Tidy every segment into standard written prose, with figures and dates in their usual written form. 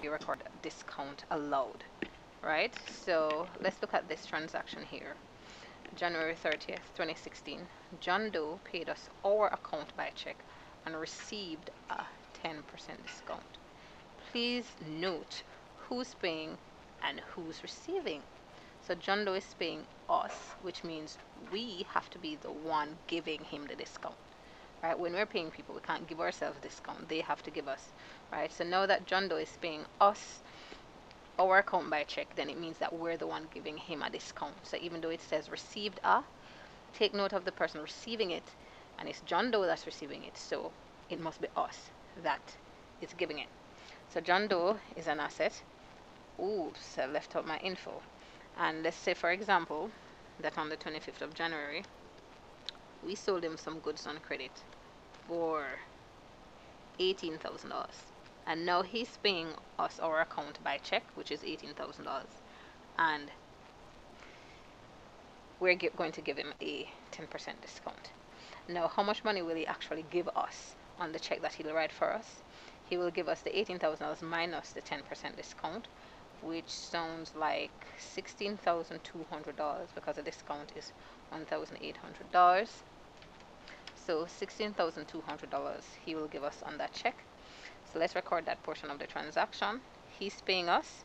we record discount allowed, right? So let's look at this transaction here. January 30th, 2016, John Doe paid us our account by check and received a 10% discount. Please note who's paying and who's receiving. So John Doe is paying us, which means we have to be the one giving him the discount. Right? When we're paying people, we can't give ourselves discount. They have to give us. Right? So now that John Doe is paying us our account by check, then it means that we're the one giving him a discount. So even though it says received a, take note of the person receiving it, and it's John Doe that's receiving it, so it must be us that is giving it. So John Doe is an asset. Oops, I left out my info. And let's say, for example, that on the 25th of January, we sold him some goods on credit for $18,000. And now he's paying us our account by check, which is $18,000. And we're going to give him a 10% discount. Now, how much money will he actually give us on the check that he'll write for us? He will give us the $18,000 minus the 10% discount, which sounds like $16,200 because the discount is $1,800. So $16,200 he will give us on that check. So let's record that portion of the transaction. He's paying us.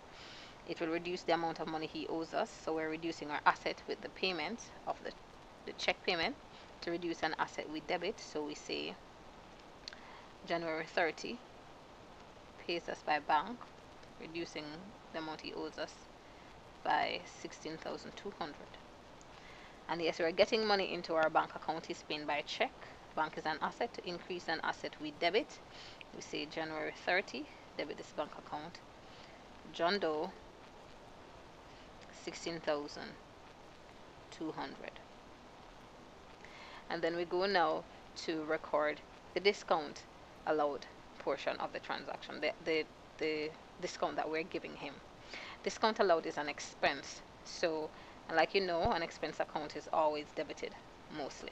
It will reduce the amount of money he owes us. So we're reducing our asset with the payment of the check payment. To reduce an asset, we debit. So we say January 30 pays us by bank, reducing the amount he owes us by $16,200. And yes, we're getting money into our bank account. He's paying by check. Bank is an asset. To increase an asset, we debit. We say January 30, debit this bank account. John Doe, $16,200. And then we go now to record the discount allowed portion of the transaction, the discount that we're giving him. Discount allowed is an expense. So, like you know, an expense account is always debited, mostly.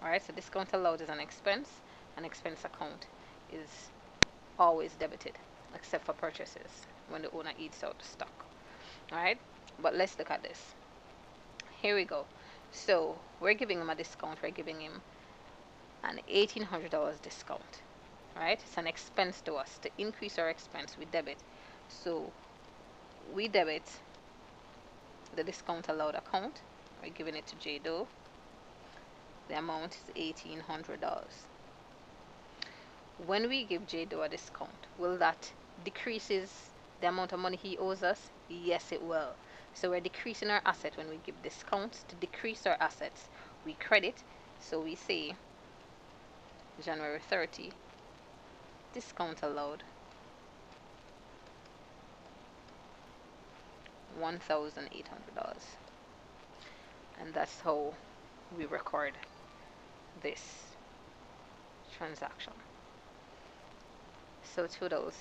Alright, so discount allowed is an expense. An expense account is always debited, except for purchases, when the owner eats out the stock. Alright, but let's look at this. Here we go. So, we're giving him a discount. We're giving him an $1,800 discount. Right? It's an expense to us. To increase our expense, we debit. So, we debit the discount allowed account. We're giving it to J Doe. The amount is $1,800. When we give J Doe a discount, will that decreases the amount of money he owes us? Yes, it will. So we're decreasing our asset when we give discounts. To decrease our assets, we credit. So we say January 30, discount allowed, $1,800. And that's how we record this transaction. So toodles.